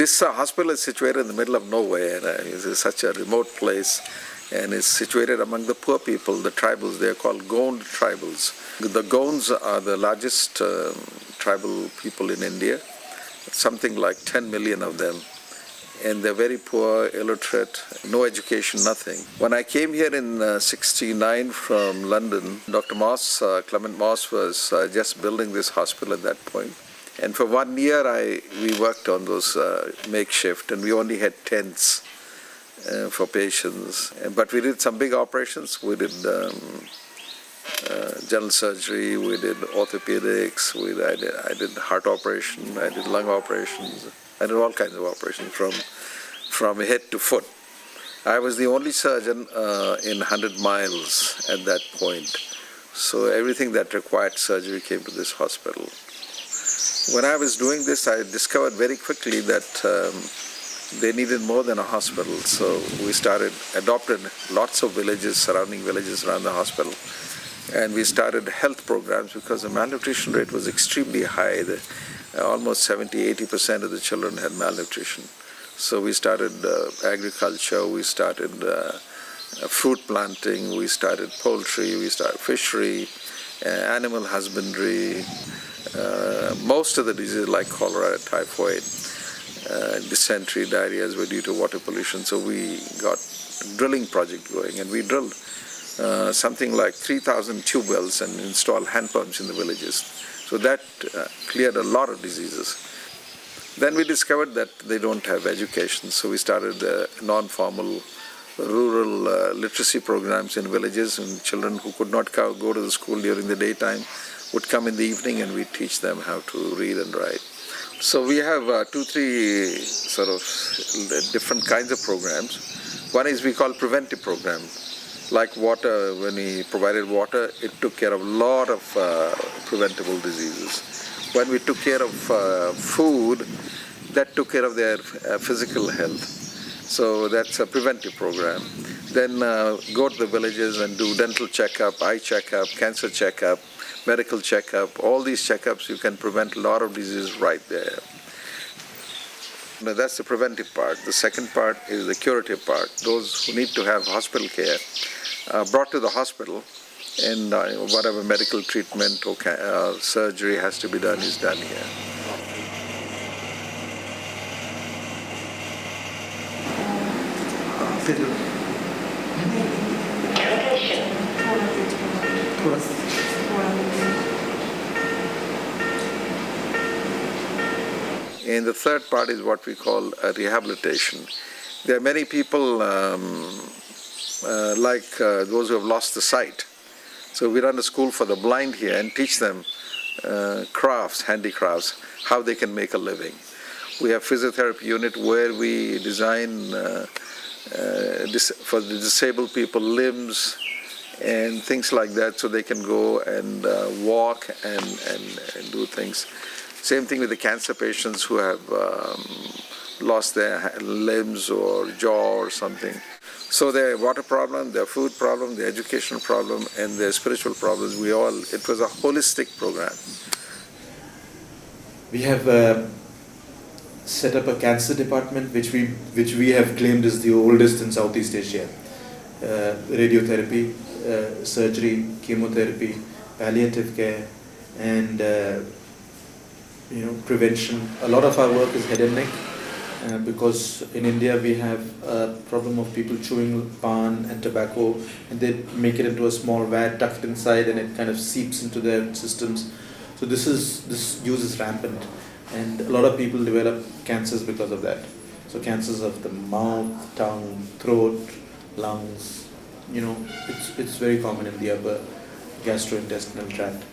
This hospital is situated in the middle of nowhere. It's such a remote place, and it's situated among the poor people, the tribals. They are called Gond tribals. The Gonds are the largest tribal people in India, something like 10 million of them. And they're very poor, illiterate, no education, nothing. When I came here in '69 from London, Dr. Moss, Clement Moss, was just building this hospital at that point. And for 1 year, we worked on those makeshift, and we only had tents for patients. But we did some big operations. We did general surgery, we did orthopedics, I did heart operation, I did lung operations. I did all kinds of operations from head to foot. I was the only surgeon in 100 miles at that point. So everything that required surgery came to this hospital. When I was doing this, I discovered very quickly that they needed more than a hospital. So we adopted lots of villages, surrounding villages around the hospital. And we started health programs because the malnutrition rate was extremely high. Almost 70–80% of the children had malnutrition. So we started agriculture, we started fruit planting, we started poultry, we started fishery, animal husbandry. Most of the diseases like cholera, typhoid, dysentery, diarrheas were due to water pollution. So we got a drilling project going, and we drilled something like 3,000 tube wells and installed hand pumps in the villages. So that cleared a lot of diseases. Then we discovered that they don't have education, so we started non-formal rural literacy programs in villages, and children who could not go to the school during the daytime would come in the evening, and we teach them how to read and write. So we have 2–3 sort of different kinds of programs. One is we call preventive program. Like water, when we provided water, it took care of a lot of preventable diseases. When we took care of food, that took care of their physical health. So that's a preventive program. Then go to the villages and do dental checkup, eye checkup, cancer checkup, medical checkup. All these checkups, you can prevent a lot of diseases right there. Now that's the preventive part. The second part is the curative part. Those who need to have hospital care brought to the hospital, and whatever medical treatment or surgery has to be done is done here. And the third part is what we call rehabilitation. There are many people like those who have lost the sight. So we run a school for the blind here and teach them crafts, handicrafts, how they can make a living. We have physiotherapy unit where we design for the disabled people limbs and things like that, so they can go and walk and do things. Same thing with the cancer patients who have lost their limbs or jaw or something. So their water problem, their food problem, their education problem, and their spiritual problems, it was a holistic program. We have set up a cancer department which we have claimed is the oldest in Southeast Asia. Radiotherapy, surgery, chemotherapy, palliative care, and prevention. A lot of our work is head and neck. Because in India we have a problem of people chewing pan and tobacco, and they make it into a small vat, tucked inside, and it kind of seeps into their systems. So this use is rampant, and a lot of people develop cancers because of that. So cancers of the mouth, tongue, throat, lungs, it's very common in the upper gastrointestinal tract.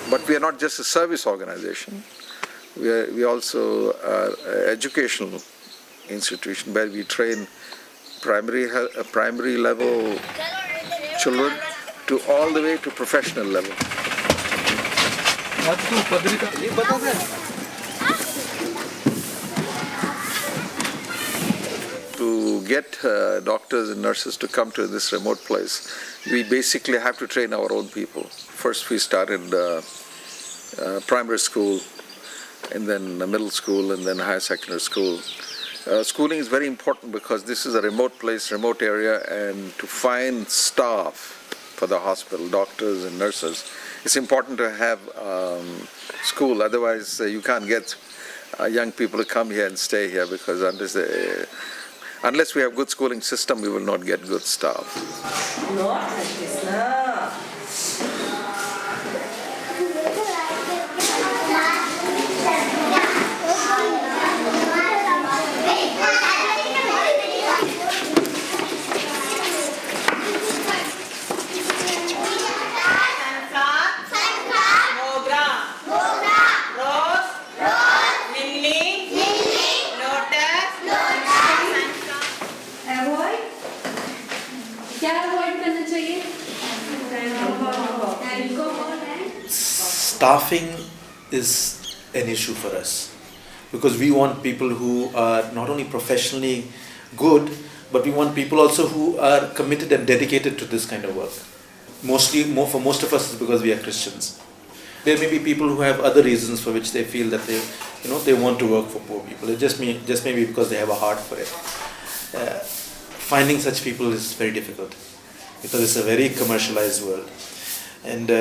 But we are not just a service organization. We also are an educational institution where we train primary level children to all the way to professional level. To get doctors and nurses to come to this remote place, we basically have to train our own people. First we started primary school, and then middle school, and then higher secondary school. Schooling is very important because this is a remote place, remote area, and to find staff for the hospital, doctors and nurses, it's important to have school. Otherwise, you can't get young people to come here and stay here, because unless we have good schooling system, we will not get good staff. Staffing is an issue for us because we want people who are not only professionally good, but we want people also who are committed and dedicated to this kind of work. For most of us, is because we are Christians. There may be people who have other reasons for which they feel that they want to work for poor people. It just may be because they have a heart for it. Finding such people is very difficult because it's a very commercialized world, and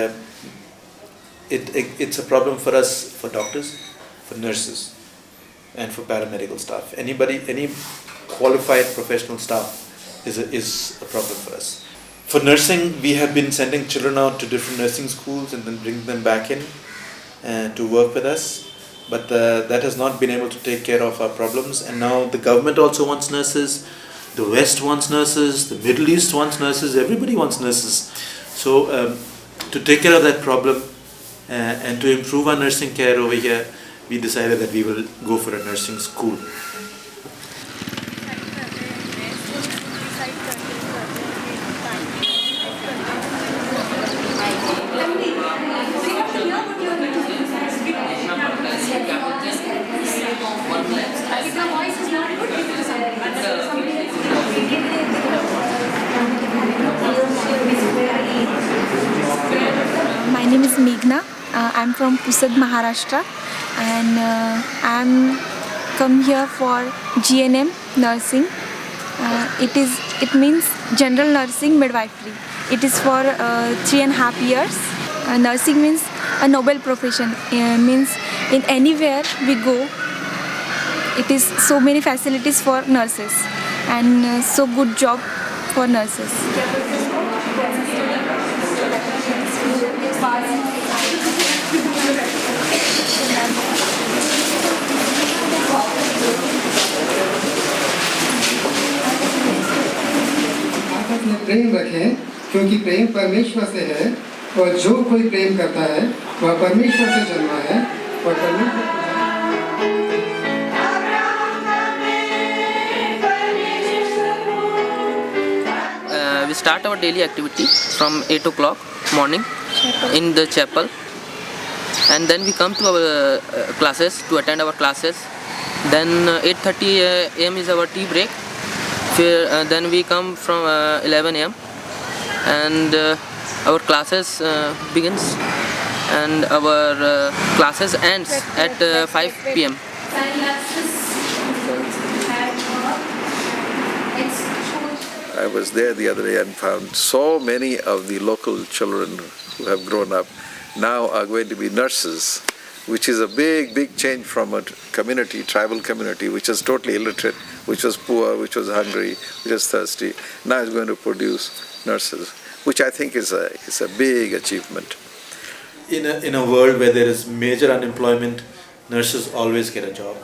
it's a problem for us, for doctors, for nurses, and for paramedical staff. Any qualified professional staff is a problem for us. For nursing, we have been sending children out to different nursing schools and then bring them back in to work with us. But that has not been able to take care of our problems. And now the government also wants nurses. The West wants nurses. The Middle East wants nurses. Everybody wants nurses. So to take care of that problem and to improve our nursing care over here, we decided that we will go for a nursing school. My name is Meghna. I'm from Pusad, Maharashtra, and I'm come here for GNM nursing. It means general nursing midwifery. It is for 3.5 years. Nursing means a noble profession. Means in anywhere we go, it is so many facilities for nurses and so good job for nurses. प्रेम रखें क्योंकि प्रेम परमेश्वर से है और जो कोई प्रेम करता है वह परमेश्वर से जन्मा है और परमेश्वर We start our daily activity from 8 o'clock morning in the chapel, and then we come to our classes to attend our classes. Then 8:30 a.m. is our tea break. Then we come from 11 a.m. and our classes begins, and our classes ends at 5 p.m. I was there the other day and found so many of the local children who have grown up now are going to be nurses, which is a big change from a community, tribal community, which was totally illiterate, which was poor, which was hungry, which was thirsty. Now it's going to produce nurses. which I think is a big achievement. In a world where there is major unemployment, nurses always get a job.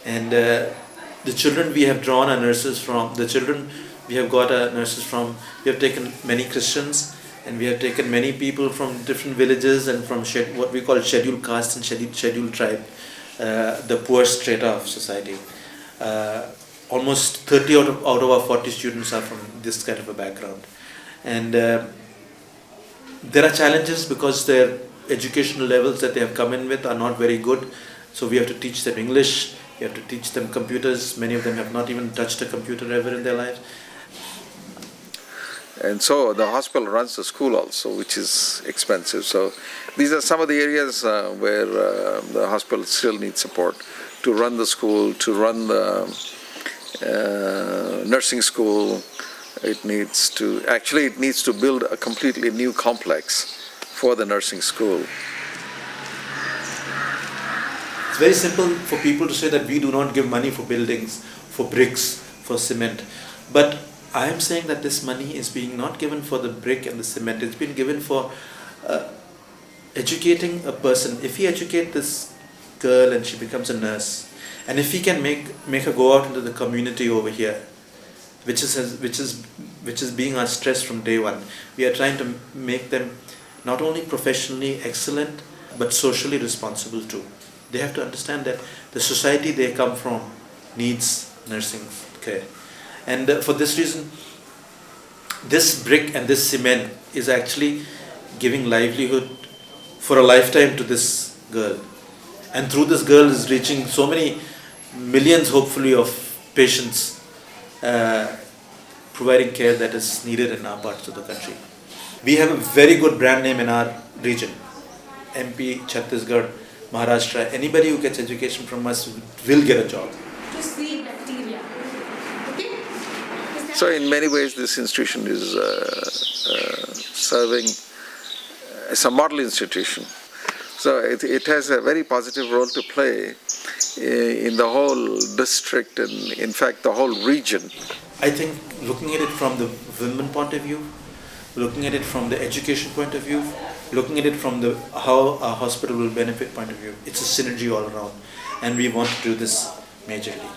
And the children we have drawn are nurses from, the children we have got are nurses from, we have taken many Christians, and we have taken many people from different villages and from what we call scheduled caste and scheduled tribe, the poor strata of society. Almost 30 out of our 40 students are from this kind of a background. And there are challenges because their educational levels that they have come in with are not very good. So we have to teach them English, we have to teach them computers. Many of them have not even touched a computer ever in their lives. And so the hospital runs the school also, which is expensive. So these are some of the areas where the hospital still needs support to run the school, to run the nursing school. It needs to build a completely new complex for the nursing school. It's very simple for people to say that we do not give money for buildings, for bricks, for cement. But I am saying that this money is being not given for the brick and the cement. It's been given for educating a person. If we educate this girl and she becomes a nurse, and if we can make her go out into the community over here, which is being our stress from day one. We are trying to make them not only professionally excellent, but socially responsible too. They have to understand that the society they come from needs nursing care. And for this reason, this brick and this cement is actually giving livelihood for a lifetime to this girl. And through this girl is reaching so many millions, hopefully, of patients, providing care that is needed in our parts of the country. We have a very good brand name in our region. MP, Chhattisgarh, Maharashtra, anybody who gets education from us will get a job. To see bacteria. Okay? So in many ways this institution is serving as a model institution. So it has a very positive role to play in the whole district and in fact the whole region. I think looking at it from the women point of view, looking at it from the education point of view, looking at it from the how our hospital will benefit point of view, it's a synergy all around, and we want to do this majorly.